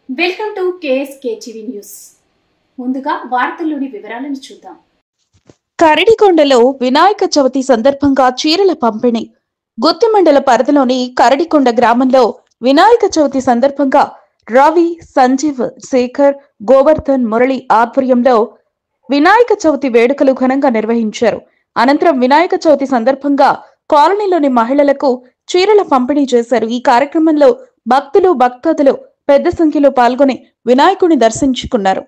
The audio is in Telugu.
Welcome to KSK TV news. ముందుగా వార్తల్లోని వివరాలను చూద్దాం. కరడికొండలో వినాయక చవితి సందర్భంగా చీరల పంపిణీ. గుత్తి మండల పరిధిలోని కరడికొండ గ్రామంలో వినాయక చవితి సందర్భంగా రవి, సంజీవ్, శేఖర్, గోవర్ధన్, మురళి ఆధ్వర్యంలో వినాయక చవితి వేడుకలు ఘనంగా నిర్వహించారు. అనంతరం వినాయక చవితి సందర్భంగా కాలనీలోని మహిళలకు చీరల పంపిణీ చేశారు. ఈ కార్యక్రమంలో భక్తులు, భక్తాదులు పెద్ద సంఖ్యలో పాల్గొని వినాయకుడిని దర్శించుకున్నారు.